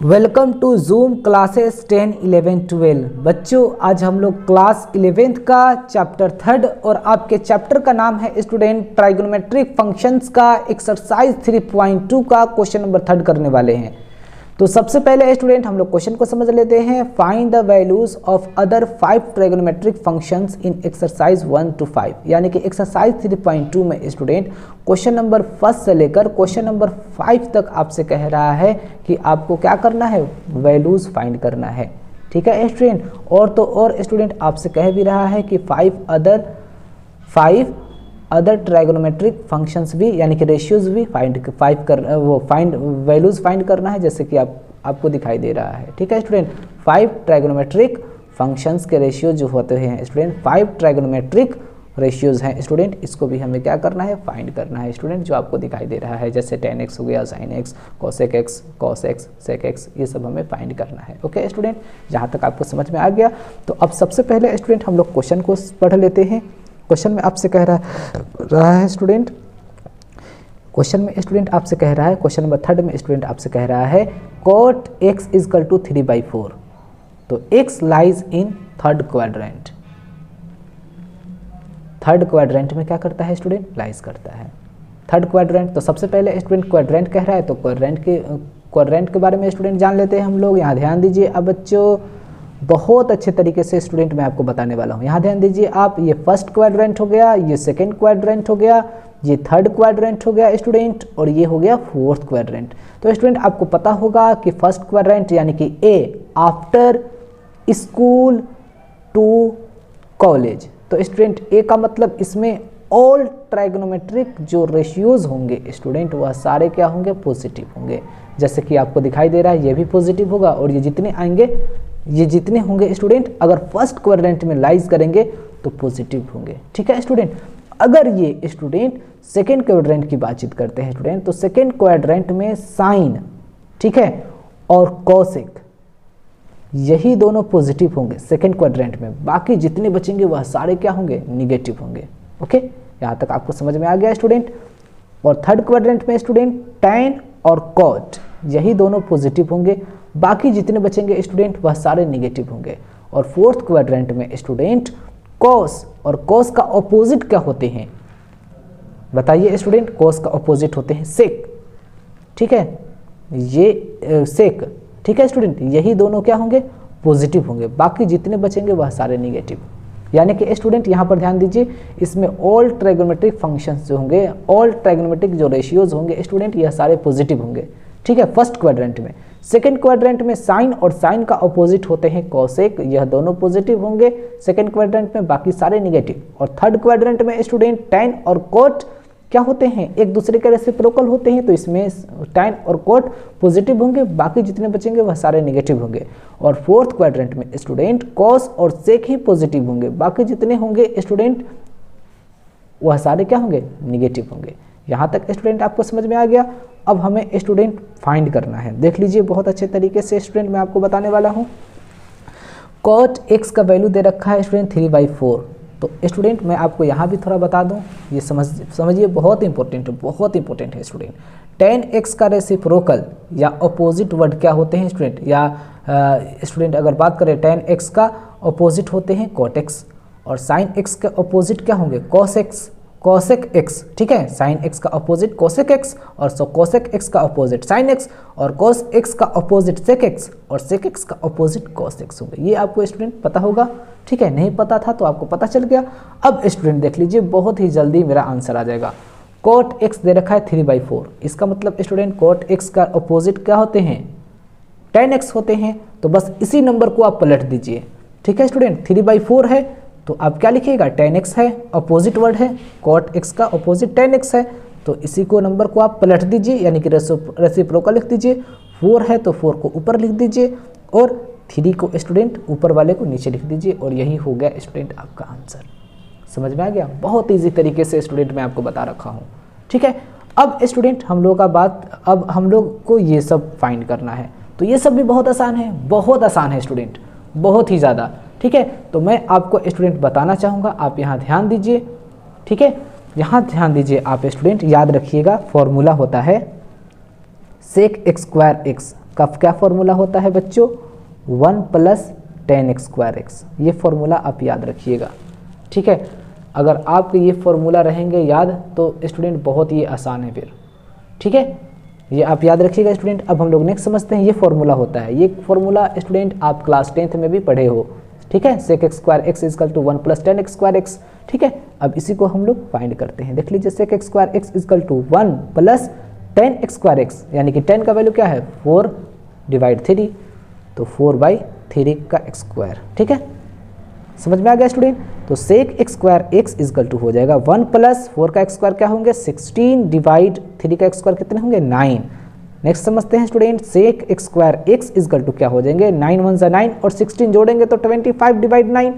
Welcome to zoom classes 10, 11, 12। बच्चों आज हम लोग क्लास 11th का चैप्टर 3 और आपके चैप्टर का नाम है स्टूडेंट ट्राइगोनोमेट्रिक फंक्शंस का एक्सरसाइज 3.2 का क्वेश्चन नंबर 3 करने वाले हैं। तो सबसे पहले स्टूडेंट हम लोग क्वेश्चन को समझ लेते हैं। Find the values of other 5 trigonometric functions in exercise 1 to 5, यानी कि एक्सरसाइज 3.2 में स्टूडेंट क्वेश्चन नंबर 1 से लेकर क्वेश्चन नंबर 5 तक आपसे कह रहा है कि आपको क्या करना है, वैल्यूज फाइंड करना है। ठीक है स्टूडेंट। और तो और स्टूडेंट आपसे कह भी रहा है कि 5 अदर ट्राइगोनोमेट्रिक फंक्शंस भी यानी कि रेशियोज भी फाइंड वैल्यूज फाइंड करना है, जैसे कि आपको दिखाई दे रहा है। ठीक है स्टूडेंट। 5 ट्राइगोनोमेट्रिक फंक्शंस के रेशियो जो होते हैं स्टूडेंट, 5 ट्राइगोनोमेट्रिक रेशियोज हैं स्टूडेंट, इसको भी हमें क्या करना है, फाइंड करना है स्टूडेंट, जो आपको दिखाई दे रहा है, जैसे tan x हो गया, sin x, cosec x, cos x, sec x, ये सब हमें फाइंड करना है। ओके स्टूडेंट, जहाँ तक आपको समझ में आ गया। तो अब सबसे पहले स्टूडेंट हम लोग क्वेश्चन को पढ़ लेते हैं। क्वेश्चन में आपसे कह रहा है स्टूडेंट, क्वेश्चन में स्टूडेंट आपसे कह रहा है, क्वेश्चन नंबर 3 में स्टूडेंट आपसे कह रहा है cot x = 3/4। तो x lies in third quadrant. Third quadrant में क्या करता है स्टूडेंट, लाइज करता है थर्ड क्वाड्रेंट। तो सबसे पहले स्टूडेंट क्वाड्रेंट कह रहा है, तो क्वाड्रेंट के बारे में स्टूडेंट जान लेते हैं हम लोग। यहाँ ध्यान दीजिए अब बच्चों, बहुत अच्छे तरीके से स्टूडेंट मैं आपको बताने वाला हूँ। यहाँ ध्यान दीजिए आप, ये फर्स्ट क्वाड्रेंट हो गया, ये सेकंड क्वाड्रेंट हो गया, ये थर्ड क्वाड्रेंट हो गया स्टूडेंट, और ये हो गया फोर्थ क्वाड्रेंट। तो स्टूडेंट आपको पता होगा कि फर्स्ट क्वाड्रेंट यानी कि A after school to college. तो स्टूडेंट ए का मतलब इसमें ऑल ट्राइगोनोमेट्रिक जो रेशियोज होंगे स्टूडेंट, वह सारे क्या होंगे, पॉजिटिव होंगे। जैसे कि आपको दिखाई दे रहा है, ये भी पॉजिटिव होगा, और ये जितने आएंगे, ये जितने होंगे स्टूडेंट अगर फर्स्ट क्वाड्रेंट में लाइज करेंगे तो पॉजिटिव होंगे। ठीक है स्टूडेंट। अगर ये स्टूडेंट सेकेंड क्वाड्रेंट की बातचीत करते हैं स्टूडेंट, तो सेकेंड क्वाड्रेंट में साइन, ठीक है, और कॉसेक, यही दोनों पॉजिटिव होंगे सेकेंड क्वाड्रेंट में। बाकी जितने बचेंगे वह सारे क्या होंगे, निगेटिव होंगे। ओके, यहाँ तक आपको समझ में आ गया स्टूडेंट। और थर्ड क्वाड्रेंट में स्टूडेंट tan और cot, यही दोनों पॉजिटिव होंगे, बाकी जितने बचेंगे स्टूडेंट वह सारे निगेटिव होंगे। और फोर्थ क्वाड्रेंट में स्टूडेंट cos, और cos का ऑपोजिट क्या होते हैं, बताइए स्टूडेंट। cos का ऑपोजिट होते हैं sec, ठीक है, ये sec, ठीक है स्टूडेंट, यही दोनों क्या होंगे, पॉजिटिव होंगे, बाकी जितने बचेंगे वह सारे निगेटिव। यानी कि स्टूडेंट यहाँ पर ध्यान दीजिए, इसमें ऑल ट्राइगोनोमेट्रिक फंक्शंस जो होंगे, ऑल ट्राइगोनोमेट्रिक जो रेशियोज होंगे स्टूडेंट, यह सारे पॉजिटिव होंगे। ठीक है, फर्स्ट क्वाड्रेंट में। सेकंड क्वाड्रेंट में साइन और साइन का अपोजिट होते हैं कॉसेक, यह दोनों पॉजिटिव होंगे सेकंड क्वाड्रेंट में, बाकी सारे निगेटिव। और थर्ड क्वाड्रेंट में स्टूडेंट tan और cot क्या होते हैं, एक दूसरे के रेसिप्रोकल होते हैं, तो इसमें tan और cot पॉजिटिव होंगे, बाकी जितने बचेंगे वह सारे निगेटिव होंगे। और फोर्थ क्वाड्रेंट में स्टूडेंट cos और sec ही पॉजिटिव होंगे, बाकी जितने होंगे स्टूडेंट वह सारे क्या होंगे, निगेटिव होंगे। यहाँ तक स्टूडेंट आपको समझ में आ गया। अब हमें स्टूडेंट फाइंड करना है, देख लीजिए बहुत अच्छे तरीके से स्टूडेंट मैं आपको बताने वाला हूँ। cot x का वैल्यू दे रखा है स्टूडेंट 3/4। तो स्टूडेंट मैं आपको यहाँ भी थोड़ा बता दूँ, ये समझिए बहुत इंपॉर्टेंट है, बहुत इंपॉर्टेंट है स्टूडेंट। tan x का रेसिप्रोकल या अपोजिट वर्ड क्या होते हैं स्टूडेंट, या स्टूडेंट अगर बात करें tan x का अपोजिट होते हैं cot x, और sin x के अपोजिट क्या होंगे, cosec x, ठीक है, sin x का अपोजिट cosec x, और cosec x का अपोजिट sin x, और cos x का अपोजिट sec x, और sec x का अपोजिट cos x होंगे। ये आपको स्टूडेंट पता होगा, ठीक है, नहीं पता था तो आपको पता चल गया। अब स्टूडेंट देख लीजिए, बहुत ही जल्दी मेरा आंसर आ जाएगा। cot x दे रखा है 3/4, इसका मतलब स्टूडेंट cot x का अपोजिट क्या होते हैं, tan x होते हैं। तो बस इसी नंबर को आप पलट दीजिए। ठीक है स्टूडेंट, 3/4 है तो आप क्या लिखिएगा, tan x है, अपोजिट वर्ड है, cot x का अपोजिट tan x है, तो इसी को नंबर को आप पलट दीजिए, यानी कि रेसिप्रोकल लिख दीजिए। 4 है तो 4 को ऊपर लिख दीजिए, और 3 को स्टूडेंट ऊपर वाले को नीचे लिख दीजिए, और यही हो गया स्टूडेंट आपका आंसर। समझ में आ गया, बहुत ईजी तरीके से स्टूडेंट मैं आपको बता रखा हूँ। ठीक है, अब स्टूडेंट हम लोग का बात, अब हम लोग को ये सब फाइंड करना है। तो ये सब भी बहुत आसान है, बहुत आसान है स्टूडेंट, बहुत ही ज़्यादा। ठीक है, तो मैं आपको स्टूडेंट बताना चाहूँगा, आप यहाँ ध्यान दीजिए। ठीक है, यहाँ ध्यान दीजिए आप स्टूडेंट, याद रखिएगा फॉर्मूला होता है सेक एक्स स्क्वायर एक्स, का क्या फॉर्मूला होता है बच्चों, 1 + 10x²x। ये फॉर्मूला आप याद रखिएगा, ठीक है। अगर आपके ये फॉर्मूला रहेंगे याद तो स्टूडेंट बहुत ही आसान है फिर, ठीक है। ये आप याद रखिएगा स्टूडेंट। अब हम लोग नेक्स्ट समझते हैं, ये फॉर्मूला होता है, ये फॉर्मूला स्टूडेंट आप क्लास 10th में भी पढ़े हो, ठीक है। sec(x²x = 1 + 10x²x, ठीक है। अब इसी को हम लोग फाइंड करते हैं। देख लीजिए sec(x²x = 1 + 10x²x, यानी कि 10 का वैल्यू क्या है 4/3, तो 4/3 का x², ठीक है। समझ में आ गया स्टूडेंट। तो sec(x²x = हो जाएगा 1 + 4 का x² क्या होंगे 16/3 का x² कितने होंगे 9। नेक्स्ट समझते हैं स्टूडेंट, sec(x²x = क्या हो जाएंगे 9 × 1 = 9 और 16 जोड़ेंगे तो 25/9,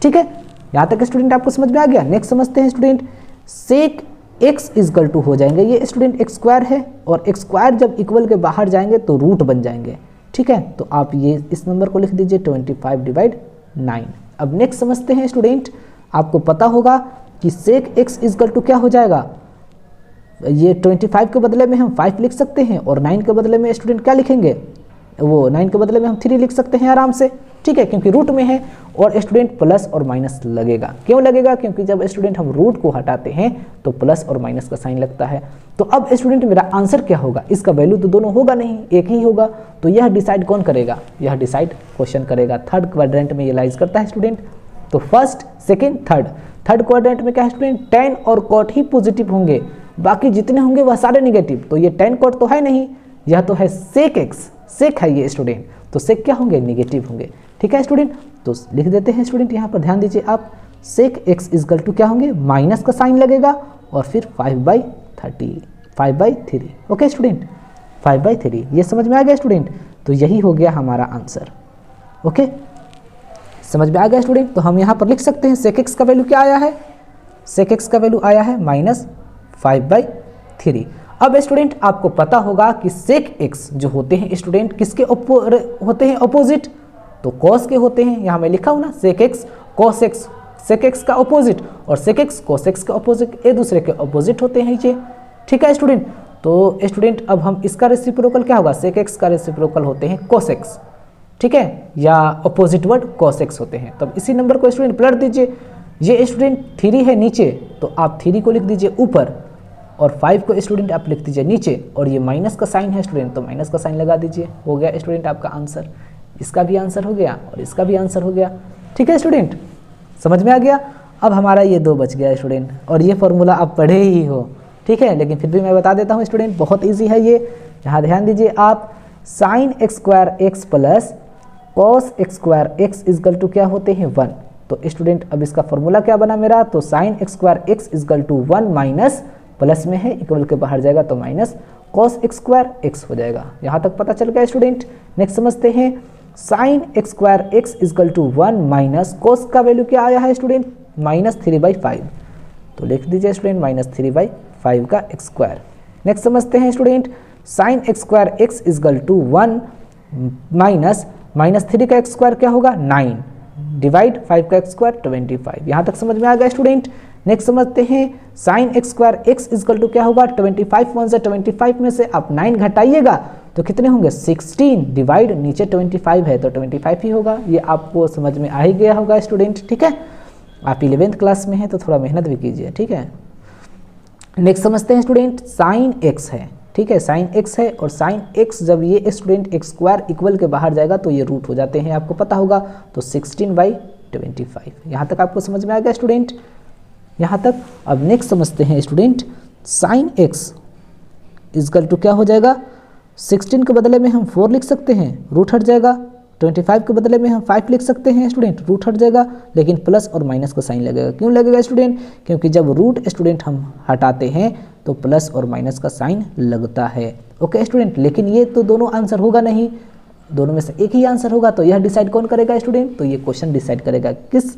ठीक है। यहाँ तक स्टूडेंट आपको समझ में आ गया। नेक्स्ट समझते हैं स्टूडेंट, sec(x) = हो जाएंगे, ये स्टूडेंट x² है और x² जब इक्वल के बाहर जाएंगे तो रूट बन जाएंगे, ठीक है। तो आप ये इस नंबर को लिख दीजिए 25/9। अब नेक्स्ट समझते हैं स्टूडेंट, आपको पता होगा कि sec(x) = क्या हो जाएगा, ये 25 के बदले में हम 5 लिख सकते हैं और 9 के बदले में स्टूडेंट क्या लिखेंगे, वो 9 के बदले में हम 3 लिख सकते हैं आराम से, ठीक है, क्योंकि रूट में है। और स्टूडेंट प्लस और माइनस लगेगा, क्यों लगेगा, क्योंकि जब स्टूडेंट हम रूट को हटाते हैं तो प्लस और माइनस का साइन लगता है। तो अब स्टूडेंट मेरा आंसर क्या होगा, इसका वैल्यू तो दोनों होगा नहीं, एक ही होगा। तो यह डिसाइड कौन करेगा, यह डिसाइड क्वेश्चन करेगा। थर्ड क्वाड्रेंट में ये लाइज करता है स्टूडेंट। तो फर्स्ट, सेकेंड, थर्ड क्वाड्रेंट में क्या है स्टूडेंट, tan और cot ही पॉजिटिव होंगे, बाकी जितने होंगे वह सारे निगेटिव। तो ये tan cot तो है नहीं, यह तो है sec(x), सेक है ये स्टूडेंट, तो सेक क्या होंगे निगेटिव होंगे, ठीक है स्टूडेंट। तो लिख देते हैं स्टूडेंट, यहाँ पर ध्यान दीजिए आप, sec(x) = क्या होंगे माइनस का साइन लगेगा और फिर 5/3, ओके स्टूडेंट 5/3। ये समझ में आ गया स्टूडेंट। तो यही हो गया हमारा आंसर, ओके समझ में आ गया स्टूडेंट। तो हम यहाँ पर लिख सकते हैं sec(x) का वैल्यू क्या आया है, sec(x) का वैल्यू आया है -5/3। अब स्टूडेंट आपको पता होगा कि sec(x) जो होते हैं स्टूडेंट किसके होते हैं अपोजिट, तो cos के होते हैं। यहाँ मैं लिखा हूँ ना sec(x) cos(x), sec(x) का अपोजिट और sec(x) cos(x) के अपोजिट एक दूसरे के अपोजिट होते हैं ये, ठीक है स्टूडेंट। तो स्टूडेंट अब हम इसका रेसिप्रोकल क्या होगा, sec(x) का रेसिप्रोकल होते हैं cos(x), ठीक है, या अपोजिट वर्ड cos(x) होते हैं। तब इसी नंबर को स्टूडेंट पलट दीजिए, ये स्टूडेंट 3 है नीचे तो आप 3 को लिख दीजिए ऊपर और 5 को स्टूडेंट आप लिख दीजिए नीचे, और ये माइनस का साइन है स्टूडेंट तो माइनस का साइन लगा दीजिए। हो गया स्टूडेंट आपका आंसर, इसका भी आंसर हो गया और इसका भी आंसर हो गया, ठीक है स्टूडेंट समझ में आ गया। अब हमारा ये 2 बच गया स्टूडेंट, और ये फॉर्मूला आप पढ़े ही हो, ठीक है, लेकिन फिर भी मैं बता देता हूँ स्टूडेंट, बहुत ईजी है ये। यहाँ ध्यान दीजिए आप, sin(x²x + cos(x²x) = क्या होते हैं 1। तो स्टूडेंट अब इसका फॉर्मूला क्या बना मेरा, तो sin(x²x) = 1 माइनस प्लस में है इक्वल के बाहर जाएगा तो माइनस cos(x²x) हो जाएगा। यहाँ तक पता चल गया स्टूडेंट। नेक्स्ट समझते हैं, sin(x²x) = 1 माइनस cos का वैल्यू क्या आया है स्टूडेंट -3/5, तो लिख दीजिए स्टूडेंट -3/5 का x²। नेक्स्ट समझते हैं स्टूडेंट, sin(x²x) = 1 माइनस -3 का x² क्या होगा 9 डिवाइड 5 का x² 25। यहाँ तक समझ में आ गया स्टूडेंट। नेक्स्ट समझते हैं, sin(x²x) = क्या होगा 25 1 से 25 में से आप 9 घटाइएगा तो कितने होंगे 16 डिवाइड नीचे 25 है तो 25 ही होगा। ये आपको समझ में आ ही गया होगा स्टूडेंट, ठीक है। आप 11th क्लास में हैं तो थोड़ा मेहनत भी कीजिए, ठीक है। नेक्स्ट समझते हैं स्टूडेंट, sin(x) है, ठीक है, sin(x) है और sin(x) जब ये स्टूडेंट x² इक्वल के बाहर जाएगा तो ये रूट हो जाते हैं, आपको पता होगा, तो 16/25। यहाँ तक आपको समझ में आ गया स्टूडेंट, यहाँ तक। अब नेक्स्ट समझते हैं स्टूडेंट, sin(x) = क्या हो जाएगा, 16 के बदले में हम 4 लिख सकते हैं, रूट हट जाएगा। 25 के बदले में हम 5 लिख सकते हैं स्टूडेंट, रूट हट जाएगा, लेकिन प्लस और माइनस का साइन लगेगा। क्यों लगेगा स्टूडेंट, क्योंकि जब रूट स्टूडेंट हम हटाते हैं तो प्लस और माइनस का साइन लगता है, ओके स्टूडेंट। लेकिन ये तो दोनों आंसर होगा नहीं, दोनों में से एक ही आंसर होगा, तो यह डिसाइड कौन करेगा स्टूडेंट, तो ये क्वेश्चन डिसाइड करेगा किस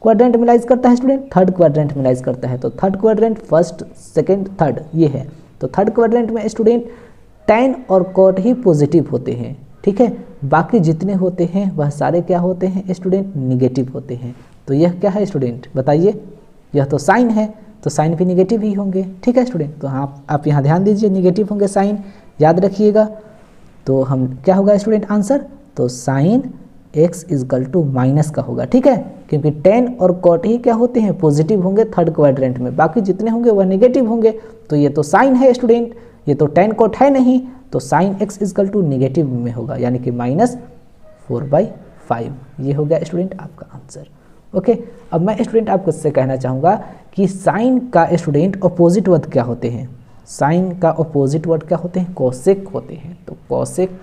क्वाड्रेंट में लाइज करता है स्टूडेंट, थर्ड क्वाड्रेंट में लाइज करता है। तो third quadrant, first second third ये है, तो थर्ड क्वाड्रेंट में स्टूडेंट tan और cot ही पॉजिटिव होते हैं, ठीक है, बाकी जितने होते हैं वह सारे क्या होते हैं स्टूडेंट निगेटिव होते हैं। तो यह क्या है स्टूडेंट बताइए, यह तो साइन है तो साइन भी निगेटिव ही होंगे, ठीक है स्टूडेंट। तो हाँ आप यहाँ ध्यान दीजिए, निगेटिव होंगे साइन, याद रखिएगा। तो हम क्या होगा स्टूडेंट आंसर, तो sine x equal to minus का होगा, ठीक है, क्योंकि टेन और कॉट ही क्या होते हैं, पॉजिटिव होंगे थर्ड क्वाड्रेंट में, बाकी जितने होंगे वह नेगेटिव होंगे। तो ये तो साइन है स्टूडेंट, ये तो टेन कॉट है नहीं, तो sine x equal to negative में होगा, यानी कि -4/5। ये हो गया स्टूडेंट आपका आंसर। ओके, अब मैं स्टूडेंट आपको इससे कहना चाहूँगा कि साइन का स्टूडेंट अपोजिट वर्ड क्या होते हैं, साइन का अपोजिट वर्ड क्या होते हैं, कोसेक होते हैं। तो कोसेक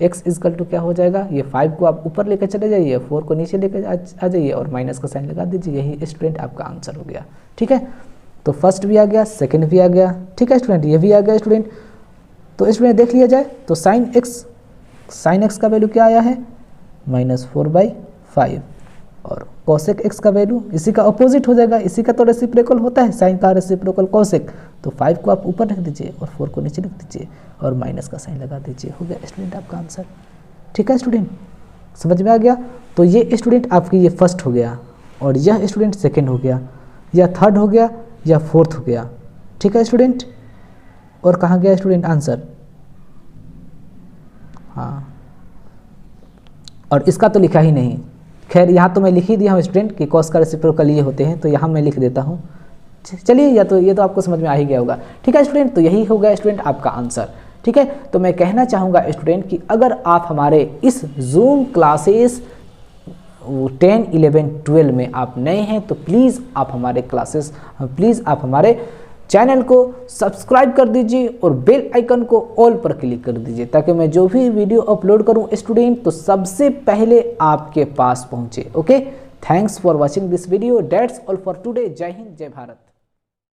x इजकल टू क्या हो जाएगा, ये 5 को आप ऊपर लेकर चले जाइए, 4 को नीचे लेकर आ जाइए और माइनस का साइन लगा दीजिए, यही स्टूडेंट आपका आंसर हो गया, ठीक है। तो फर्स्ट भी आ गया, सेकंड भी आ गया, ठीक है स्टूडेंट, ये भी आ गया स्टूडेंट। तो स्टूडेंट देख लिया जाए तो साइन x का वैल्यू क्या आया है, -4/5, और कोसेक x का वैल्यू इसी का अपोजिट हो जाएगा, इसी का तो रेसिप्रोकल होता है, साइन का रेसिप्रोकल कोसेक। तो 5 को आप ऊपर रख दीजिए और 4 को नीचे रख दीजिए और माइनस का साइन लगा दीजिए, हो गया स्टूडेंट आपका आंसर, ठीक है स्टूडेंट, समझ में आ गया। तो ये स्टूडेंट आपकी ये फर्स्ट हो गया, और यह स्टूडेंट सेकेंड हो गया, या थर्ड हो गया, या फोर्थ हो गया, ठीक है स्टूडेंट। और कहाँ गया स्टूडेंट आंसर, हाँ, और इसका तो लिखा ही नहीं, खैर यहाँ तो मैं लिख ही दिया हूँ स्टूडेंट कि कॉस का रेसिप्रोकल ये होते हैं, तो यहाँ मैं लिख देता हूँ, चलिए या तो ये तो आपको समझ में आ ही गया होगा, ठीक है स्टूडेंट। तो यही हो गया स्टूडेंट आपका आंसर, ठीक है। तो मैं कहना चाहूँगा स्टूडेंट कि अगर आप हमारे इस जूम क्लासेस 10, 11, 12 में आप नए हैं तो प्लीज़ आप हमारे चैनल को सब्सक्राइब कर दीजिए और बेल आइकन को ऑल पर क्लिक कर दीजिए, ताकि मैं जो भी वीडियो अपलोड करूं स्टूडेंट तो सबसे पहले आपके पास पहुंचे। Okay, thanks for watching this video, that's all for today. जय हिंद, जय भारत।